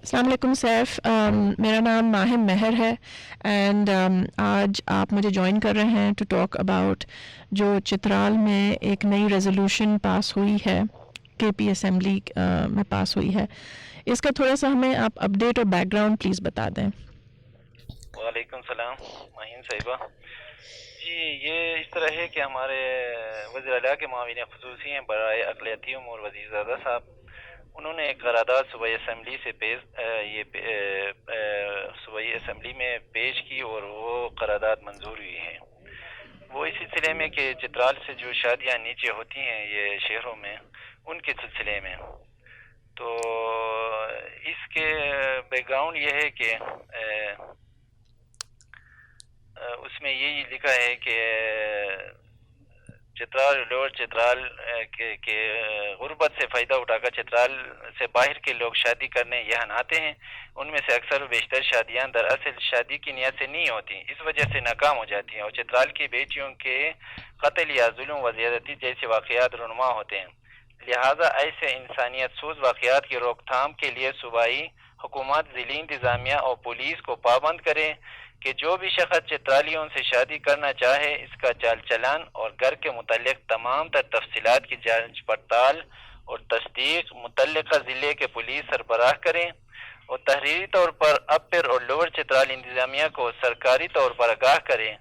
السلام علیکم سیف، میرا نام ماہم مہر ہے اینڈ آج آپ مجھے جوائن کر رہے ہیں ٹو ٹاک اباؤٹ جو چترال میں ایک نئی ریزولوشن پاس ہوئی ہے، کے پی اسمبلی میں پاس ہوئی ہے. اس کا تھوڑا سا ہمیں آپ اپڈیٹ اور بیک گراؤنڈ پلیز بتا دیں. وعلیکم السلام ماہین صاحبہ. جی یہ اس طرح ہے کہ ہمارے وزیر اعلیٰ کے معاون خصوصی ہیں برائے اقلیتی امور وزیر زادہ صاحب، انہوں نے ایک قرارداد صوبائی اسمبلی سے صوبائی اسمبلی میں پیش کی اور وہ قرارداد منظور ہوئی ہے. وہ اس سلسلے میں کہ چترال سے جو شادیاں نیچے ہوتی ہیں یہ شہروں میں، ان کے سلسلے میں، تو اس کے بیک گراؤنڈ یہ ہے کہ اس میں یہی لکھا ہے کہ چترال لوور چترال کے غربت سے فائدہ اٹھا کر چترال سے باہر کے لوگ شادی کرنے یہاں آتے ہیں. ان میں سے اکثر و بیشتر شادیاں دراصل شادی کی نیت سے نہیں ہوتی، اس وجہ سے ناکام ہو جاتی ہیں اور چترال کی بیٹیوں کے قتل یا ظلم و زیادتی جیسے واقعات رونما ہوتے ہیں. لہٰذا ایسے انسانیت سوز واقعات کی روک تھام کے لیے صوبائی حکومت ضلعی انتظامیہ اور پولیس کو پابند کرے کہ جو بھی شخص چترالیوں سے شادی کرنا چاہے اس کا چال چلان اور گھر کے متعلق تمام تر تفصیلات کی جانچ پڑتال اور تصدیق متعلقہ ضلع کے پولیس سربراہ کریں اور تحریری طور پر اپر اور لوور چترال انتظامیہ کو سرکاری طور پر آگاہ کریں،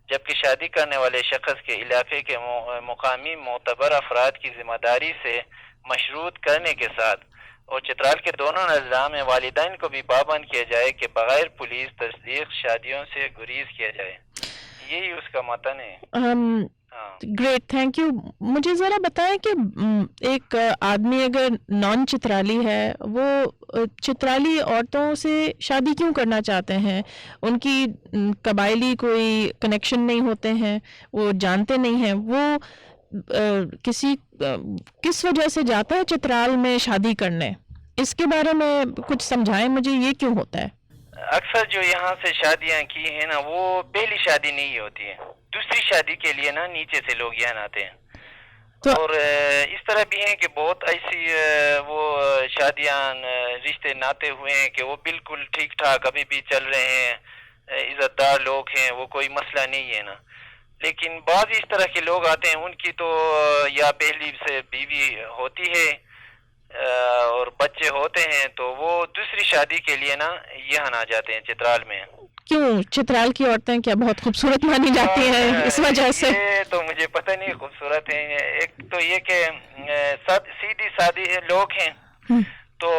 جبکہ شادی کرنے والے شخص کے علاقے کے مقامی معتبر افراد کی ذمہ داری سے مشروط کرنے کے ساتھ اور چترال کے دونوں اضلاع میں والدین کو بھی پابند کیا جائے کہ بغیر پولیس تصدیق شادیوں سے گریز کیا جائے. یہی اس کا متن ہے. ہاں گریٹ، تھینک یو. مجھے ذرا بتائیں کہ ایک آدمی اگر نان چترالی ہے وہ چترالی عورتوں سے شادی کیوں کرنا چاہتے ہیں؟ ان کی قبائلی کوئی کنیکشن نہیں ہوتے ہیں، وہ جانتے نہیں ہیں، وہ کس وجہ سے جاتا ہے چترال میں شادی کرنے؟ اس کے بارے میں کچھ سمجھائیں مجھے، یہ کیوں ہوتا ہے؟ اکثر جو یہاں سے شادیاں کی ہیں نا وہ پہلی شادی نہیں ہوتی ہے، دوسری شادی کے لیے نا نیچے سے لوگ یہاں آتے ہیں. تو اور اس طرح بھی ہیں کہ بہت ایسی وہ شادیاں رشتے ناتے ہوئے ہیں کہ وہ بالکل ٹھیک ٹھاک ابھی بھی چل رہے ہیں، عزت دار لوگ ہیں، وہ کوئی مسئلہ نہیں ہے نا. لیکن بعض اس طرح کے لوگ آتے ہیں ان کی تو یا پہلی سے بیوی ہوتی ہے اور بچے ہوتے ہیں تو وہ دوسری شادی کے لیے نا یہاں آ جاتے ہیں چترال میں. کیوں چترال کی عورتیں کیا بہت خوبصورت مانی جاتی ہیں اس وجہ سے؟ یہ تو مجھے پتہ نہیں خوبصورت ہیں. ایک تو یہ کہ سیدھی سادی لوگ ہیں تو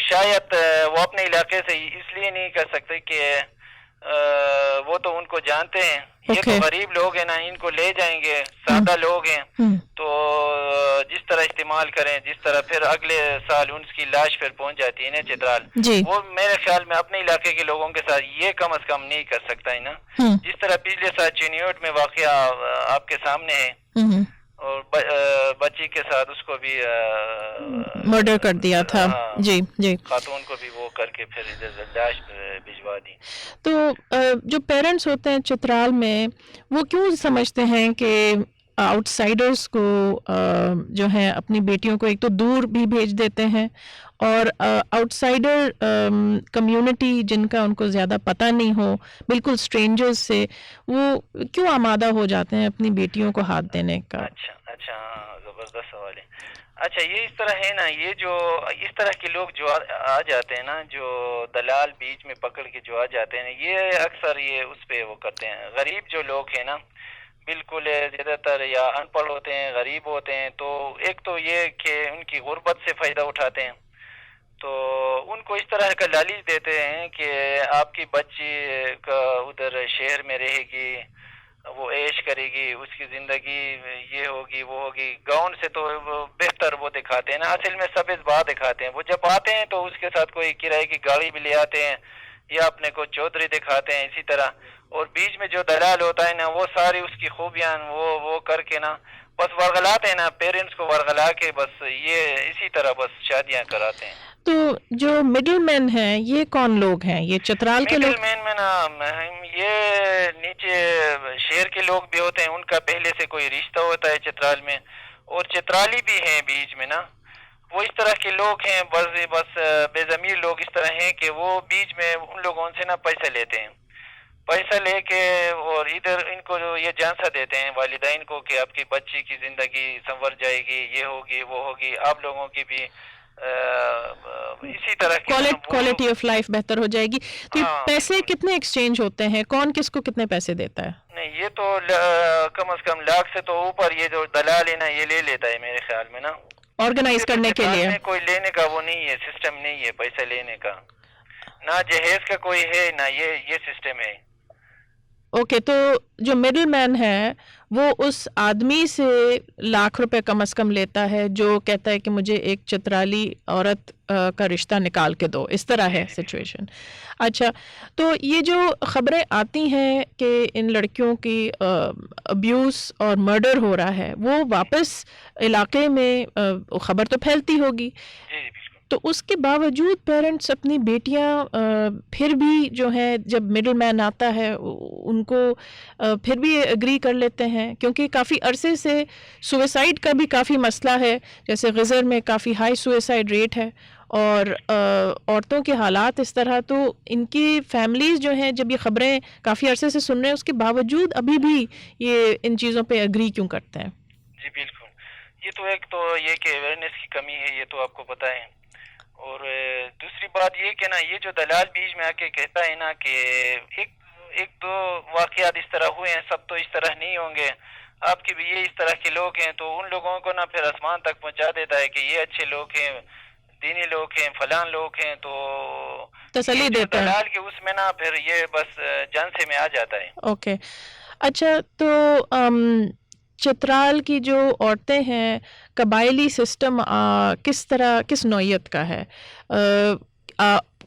شاید وہ اپنے علاقے سے اس لیے نہیں کر سکتے کہ وہ تو ان کو جانتے ہیں. یہ تو غریب لوگ ہیں نا، ان کو لے جائیں گے، سادہ لوگ ہیں تو جس طرح استعمال کریں جس طرح پھر اگلے سال ان کی لاش پھر پہنچ جاتی ہے نا چترال. جی وہ میرے خیال میں اپنے علاقے کے لوگوں کے ساتھ یہ کم از کم نہیں کر سکتا ہے نا. جس طرح پچھلے سال چینیوٹ میں واقعہ آپ کے سامنے ہے اور بچی کے ساتھ اس کو بھی مرڈر کر دیا تھا. جی جی، خاتون کو بھی وہ کر کے پھر لاش بھجوا دی. تو جو پیرنٹس ہوتے ہیں چترال میں وہ کیوں سمجھتے ہیں کہ آؤٹ سائڈرس کو جو ہیں اپنی بیٹیوں کو ایک تو دور بھی بھیج دیتے ہیں اور آؤٹ سائڈر کمیونٹی جن کا ان کو زیادہ پتہ نہیں ہو، بالکل اسٹرینجرز سے وہ کیوں آمادہ ہو جاتے ہیں اپنی بیٹیوں کو ہاتھ دینے کا؟ اچھا ہاں، زبردست سوال ہے. اچھا یہ اس طرح ہے نا، یہ جو اس طرح کے لوگ جو آ جاتے ہیں نا، جو دلال بیچ میں پکڑ کے جو آ جاتے ہیں، یہ اکثر یہ اس پہ وہ کرتے ہیں. غریب جو لوگ ہیں نا بالکل زیادہ تر یا ان پڑھ ہوتے ہیں، غریب ہوتے ہیں، تو ایک تو یہ کہ ان کی غربت سے فائدہ اٹھاتے ہیں تو ان کو اس طرح کا لالچ دیتے ہیں کہ آپ کی بچی کا ادھر شہر میں رہے گی، وہ عیش کرے گی، اس کی زندگی یہ ہوگی وہ ہوگی. گاؤں سے تو بہتر وہ دکھاتے ہیں نا، اصل میں سب اس بات دکھاتے ہیں. وہ جب آتے ہیں تو اس کے ساتھ کوئی کرائے کی گاڑی بھی لے آتے ہیں یا اپنے کو چودھری دکھاتے ہیں اسی طرح. اور بیچ میں جو دلال ہوتا ہے نا وہ ساری اس کی خوبیاں وہ کر کے نا بس ورغلاتے ہیں نا، پیرنٹس کو ورغلا کے بس یہ اسی طرح بس شادیاں کراتے ہیں. تو جو مڈل مین ہیں یہ کون لوگ ہیں؟ یہ چترال کے لوگ؟ مڈل مین میں نا یہ نیچے شہر کے لوگ بھی ہوتے ہیں، ان کا پہلے سے کوئی رشتہ ہوتا ہے چترال میں، اور چترالی بھی ہیں بیچ میں نا. وہ اس طرح کے لوگ ہیں، بس بے ضمیر لوگ اس طرح ہیں کہ وہ بیچ میں ان لوگوں سے نا پیسہ لیتے ہیں، پیسہ لے کے اور ادھر ان کو جو یہ جھانسا دیتے ہیں والدین کو کہ آپ کی بچی کی زندگی سنور جائے گی، یہ ہوگی وہ ہوگی، آپ لوگوں کی بھی اسی طرح کی کوالٹی آف لائف بہتر ہو جائے گی. تو یہ ہاں پیسے بالکل. کتنے ایکسچینج ہوتے ہیں؟ کون کس کو کتنے پیسے دیتا ہے؟ نہیں یہ تو کم از کم لاکھ سے تو اوپر یہ جو دلال ہے نا یہ لے لیتا ہے میرے خیال میں نا. آرگنائز اسے تو کرنے کے چترال لیے. میں کوئی لینے کا وہ نہیں ہے، سسٹم نہیں ہے پیسہ لینے کا، نہ جہیز کا کوئی ہے نہ یہ سسٹم ہے. اوکے، تو جو مڈل مین ہے وہ اس آدمی سے لاکھ روپے کم از کم لیتا ہے جو کہتا ہے کہ مجھے ایک چترالی عورت کا رشتہ نکال کے دو، اس طرح ہے سچویشن. اچھا، تو یہ جو خبریں آتی ہیں کہ ان لڑکیوں کی ابیوز اور مرڈر ہو رہا ہے، وہ واپس علاقے میں خبر تو پھیلتی ہوگی، جی بالکل. تو اس کے باوجود پیرنٹس اپنی بیٹیاں پھر بھی جو ہے جب مڈل مین آتا ہے ان کو پھر بھی اگری کر لیتے ہیں، کیونکہ کافی عرصے سے سوئسائڈ کا بھی کافی مسئلہ ہے، جیسے غزر میں کافی ہائی سوئسائڈ ریٹ ہے، اور عورتوں کے حالات اس طرح، تو ان کی فیملیز جو ہیں جب یہ خبریں کافی عرصے سے سن رہے ہیں اس کے باوجود ابھی بھی یہ ان چیزوں پہ اگری کیوں کرتے ہیں؟ جی بالکل. یہ تو ایک تو یہ کہ اویئرنیس کی کمی ہے، یہ تو آپ کو پتہ ہے، اور دوسری بات یہ کہ نا یہ جو دلال بیچ میں آ کے کہتا ہے نا کہ ایک دو واقعات اس طرح ہوئے ہیں، سب تو اس طرح نہیں ہوں گے، آپ کی بھی یہ اس طرح کے لوگ ہیں، تو ان لوگوں کو نا پھر آسمان تک پہنچا دیتا ہے کہ یہ اچھے لوگ ہیں، دینی لوگ ہیں، فلان لوگ ہیں، تو تسلی یہ جو دیتا ہے. دلال کے اس میں نا پھر یہ بس جان سے میں آ جاتا ہے. اوکے. اچھا، تو چترال کی جو عورتیں ہیں قبائلی سسٹم کس نوعیت کا ہے؟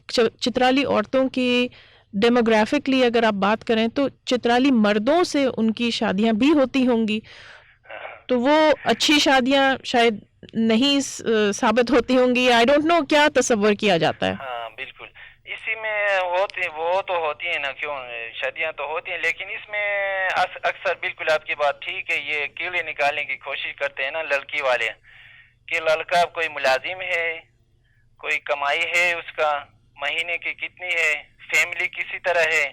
چترالی عورتوں کی ڈیموگرافکلی اگر آپ بات کریں تو چترالی مردوں سے ان کی شادیاں بھی ہوتی ہوں گی، تو وہ اچھی شادیاں شاید نہیں ثابت ہوتی ہوں گی. آئی ڈونٹ نو کیا تصور کیا جاتا ہے. ہاں بالکل، اسی میں ہوتی وہ تو ہوتی ہیں نا، کیوں شادیاں تو ہوتی ہیں، لیکن اس میں اکثر بالکل آپ کی بات ٹھیک ہے، یہ کیڑے نکالنے کی کوشش کرتے ہیں نا لڑکی والے، کہ لڑکا کوئی ملازم ہے، کوئی کمائی ہے اس کا، مہینے کی کتنی ہے، فیملی کسی طرح ہے،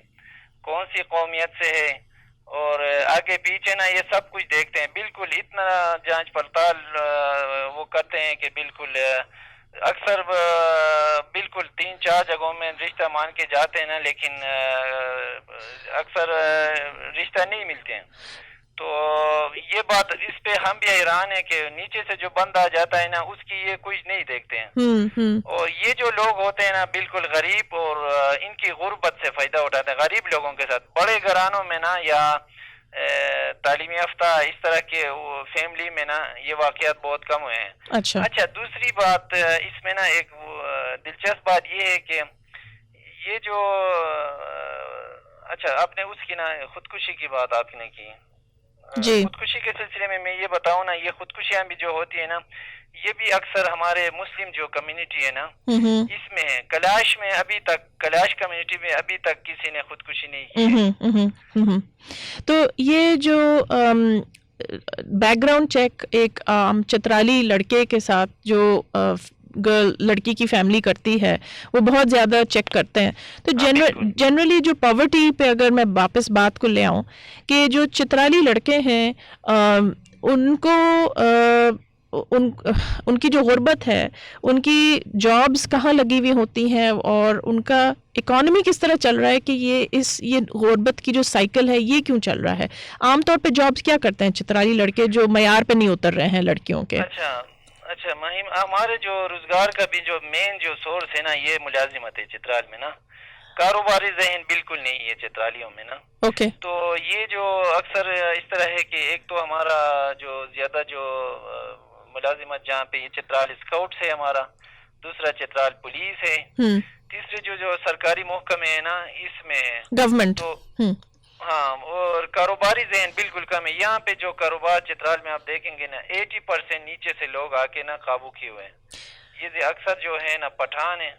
کون سی قومیت سے ہے، اور آگے پیچھے نا یہ سب کچھ دیکھتے ہیں. بالکل اتنا جانچ پڑتال وہ کرتے ہیں کہ بالکل اکثر بالکل 3-4 جگہوں میں رشتہ مان کے جاتے ہیں نا، لیکن اکثر رشتہ نہیں ملتے ہیں. تو یہ بات اس پہ ہم بھی حیران ہیں کہ نیچے سے جو بندہ جاتا ہے نا اس کی یہ کچھ نہیں دیکھتے ہیں. اور یہ جو لوگ ہوتے ہیں نا بالکل غریب، اور ان کی غربت سے فائدہ اٹھاتے ہیں غریب لوگوں کے ساتھ. بڑے گھرانوں میں نا یا تعلیم یافتہ اس طرح کے فیملی میں نا یہ واقعات بہت کم ہوئے ہیں. اچھا، دوسری بات اس میں نا ایک دلچسپ بات یہ ہے کہ یہ جو اچھا آپ نے اس کی نا خودکشی کی بات آپ نے کی. جی. خودکشی کے سلسلے میں یہ بتاؤں نا، یہ خودکشیاں بھی جو ہوتی ہے نا یہ بھی اکثر ہمارے مسلم جو کمیونٹی ہے نا اس میں ہے. کلاش میں ابھی تک، کلاش کمیونٹی میں ابھی تک کسی نے خودکشی نہیں کی ہے. تو یہ جو بیک گراؤنڈ چیک ایک عام چترالی لڑکے کے ساتھ جو لڑکی کی فیملی کرتی ہے وہ بہت زیادہ چیک کرتے ہیں. تو جنرلی جو پاورٹی پہ اگر میں واپس بات کو لے آؤں کہ جو چترالی لڑکے ہیں ان کو ان کی جو غربت ہے، ان کی جابز کہاں لگی ہوئی ہوتی ہیں اور ان کا اکانومی کس طرح چل رہا ہے کہ یہ غربت کی جو سائیکل ہے یہ کیوں چل رہا ہے؟ عام طور پہ جابز کیا کرتے ہیں چترالی لڑکے جو معیار پہ نہیں اتر رہے ہیں لڑکیوں کے؟ اچھا مہیم، ہمارے جو روزگار کا بھی جو مین جو سورس ہے نا یہ ملازمت ہے چترال میں نا. کاروباری ذہن بالکل نہیں ہے چترالیوں میں نا. اوکے. تو یہ جو اکثر اس طرح ہے کہ ایک تو ہمارا جو زیادہ جو ملازمت جہاں پہ یہ چترال اسکاؤٹس ہے ہمارا، دوسرا چترال پولیس ہے، تیسرے جو سرکاری محکمے ہیں نا اس میں ہے گورنمنٹ. تو ہاں، اور کاروباری ذہن بالکل کم ہے. یہاں پہ جو کاروبار چترال میں آپ دیکھیں گے نا 80% نیچے سے لوگ آ کے نا قابو کیے ہوئے ہیں. یہ اکثر جو ہے نا پٹھان ہیں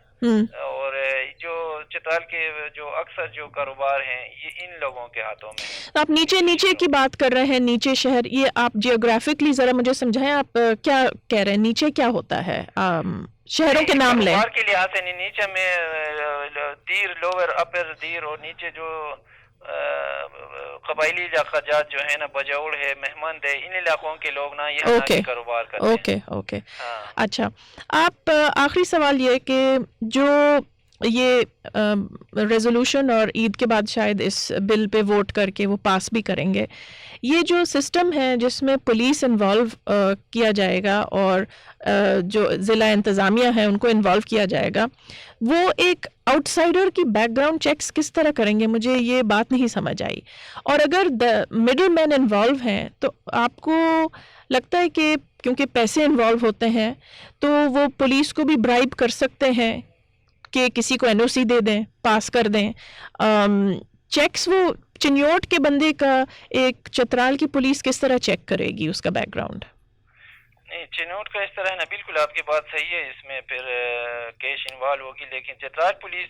اور جو چترال کے جو اکثر جو کاروبار ہیں یہ ان لوگوں کے ہاتھوں میں ہیں. آپ نیچے کی بات کر رہے ہیں، نیچے شہر، یہ آپ جیوگرافکلی ذرا مجھے سمجھائیں، آپ کیا کہہ رہے ہیں، نیچے کیا ہوتا ہے؟ شہروں کے نام لیں. کاروبار کے لحاظ سے نیچے میں دیر، لوور اپر دیر، اور نیچے جو قبائلی علاقہ جات جو ہے نا، بجوڑ ہے، مہمند ہے، ان علاقوں کے لوگ نا یہاں آ کے کاروبار کرتے ہیں. اوکے. اچھا، آپ آخری سوال یہ کہ جو یہ ریزولوشن اور عید کے بعد شاید اس بل پہ ووٹ کر کے وہ پاس بھی کریں گے، یہ جو سسٹم ہے جس میں پولیس انوالو کیا جائے گا اور جو ضلع انتظامیہ ہیں ان کو انوالو کیا جائے گا، وہ ایک آؤٹ سائڈر کی بیک گراؤنڈ چیکس کس طرح کریں گے؟ مجھے یہ بات نہیں سمجھ آئی. اور اگر مڈل مین انوالو ہیں تو آپ کو لگتا ہے کہ کیونکہ پیسے انوالو ہوتے ہیں تو وہ پولیس کو بھی برائب کر سکتے ہیں کہ کسی کو این او سی دے دیں، پاس کر دیں چیکس؟ وہ چنیوٹ کے بندے کا ایک چترال کی پولیس کس طرح چیک کرے گی اس کا بیک گراؤنڈ؟ نہیں، چنوٹ کا اس طرح ہے نا، بالکل آپ کی بات صحیح ہے، اس میں پھر کیش انوالو ہوگی، لیکن چترال پولیس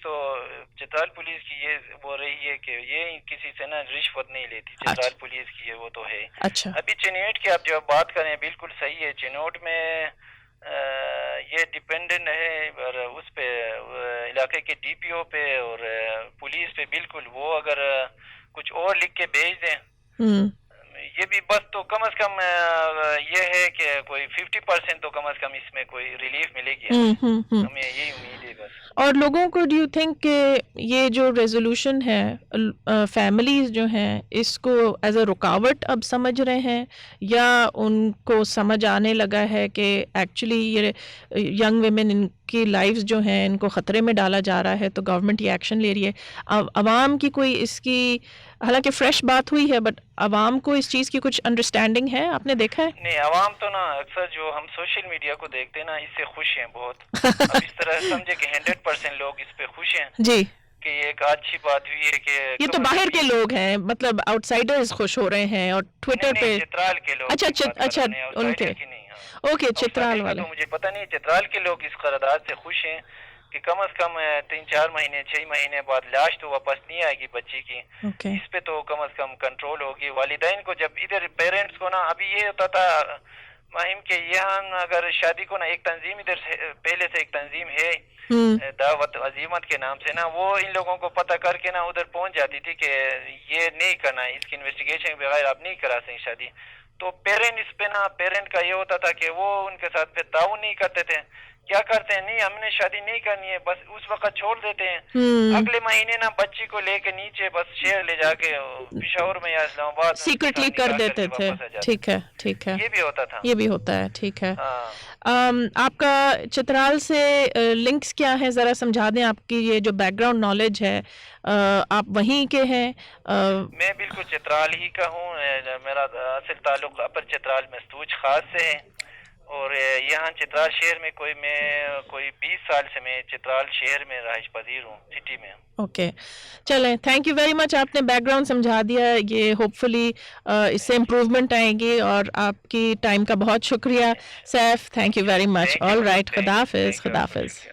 کی یہ وہ رہی ہے کہ یہ کسی سے نا رشوت نہیں لیتی. چترال پولیس کی وہ تو ہے. اچھا، ابھی چنوٹ کی آپ جب بات کریں بالکل صحیح ہے. چنوٹ میں یہ ڈیپینڈنٹ ہے اور اس پہ علاقے کے ڈی پی او پہ اور پولیس پہ. بالکل وہ اگر کچھ اور لکھ کے بھیج دیں یہ بھی بس، تو کم از کم یہ ہے کہ کوئی 50% تو کم از کم اس میں کوئی ریلیف ملے گی. ہمیں یہی امید ہے بس. اور لوگوں کو ڈو یو تھنک کہ یہ جو ریزولوشن ہے فیملیز جو ہیں اس کو ایز اے رکاوٹ اب سمجھ رہے ہیں، یا ان کو سمجھ آنے لگا ہے کہ ایکچولی یہ ینگ ویمن ان کی لائفز جو ہیں ان کو خطرے میں ڈالا جا رہا ہے تو گورنمنٹ یہ ایکشن لے رہی ہے؟ عوام کی کوئی اس کی، حالانکہ فریش بات ہوئی ہے، بٹ عوام کو اس چیز کی کچھ انڈرسٹینڈنگ ہے؟ آپ نے دیکھا ہے؟ نہیں، عوام تو نا اکثر جو ہم سوشل میڈیا کو دیکھتے ہیں نا اس سے خوش ہیں بہت. اب اس طرح سمجھے کہ 100% لوگ اس پہ خوش ہیں جی، کہ یہ ایک اچھی بات ہوئی ہے کہ یہ تو باہر کے لوگ ہیں، مطلب آؤٹ سائڈرز خوش ہو رہے ہیں اور ٹویٹر پہ. چترال کے لوگ. اچھا ان کے، اوکے، چترال والے. تو مجھے پتہ نہیں، چترال کے لوگ اس قرارداد سے خوش ہیں کہ کم از کم 3-4 مہینے 6 مہینے بعد لاش تو واپس نہیں آئے گی بچی کی. اس پہ تو کم از کم کنٹرول ہوگی. والدین کو جب ادھر پیرنٹس کو نا، ابھی یہ ہوتا تھا مہم کے یہاں اگر شادی کو نا ایک تنظیم ادھر سے پہلے سے ایک تنظیم ہے دعوت عزیمت کے نام سے نا، وہ ان لوگوں کو پتہ کر کے نا ادھر پہنچ جاتی تھی کہ یہ نہیں کرنا، اس کی انویسٹیگیشن کے بغیر آپ نہیں کرا سکیں شادی. تو پیرنٹ کا یہ ہوتا تھا کہ وہ ان کے ساتھ پھر تعاون نہیں کرتے تھے. کیا کرتے ہیں، نہیں ہم نے شادی نہیں کرنی ہے، بس اس وقت چھوڑ دیتے ہیں. اگلے مہینے نا بچی کو لے کے نیچے بس شہر لے جا کے پشاور میں یا اسلام آباد سیکرٹلی کر دیتے تھے. ٹھیک ہے. یہ بھی ہوتا تھا. یہ بھی ہوتا ہے. ٹھیک ہے. آپ کا چترال سے لنکس کیا ہے، ذرا سمجھا دیں. آپ کی یہ جو بیک گراؤنڈ نالج ہے، آپ وہیں کے ہیں؟ میں بالکل چترال ہی کا ہوں. میرا اصل تعلق اپر چترال مستوج خاص سے ہے، اور یہاں چترال شہر میں کوئی 20 سال سے میں چترال شہر میں رہائش پذیر ہوں، سٹی میں. اوکے، چلیں، تھینک یو ویری مچ. آپ نے بیک گراؤنڈ سمجھا دیا. یہ ہوپ فلی اس سے امپروومنٹ آئیں گی، اور آپ کی ٹائم کا بہت شکریہ Saif. Thank you very much. All right, خدا حافظ.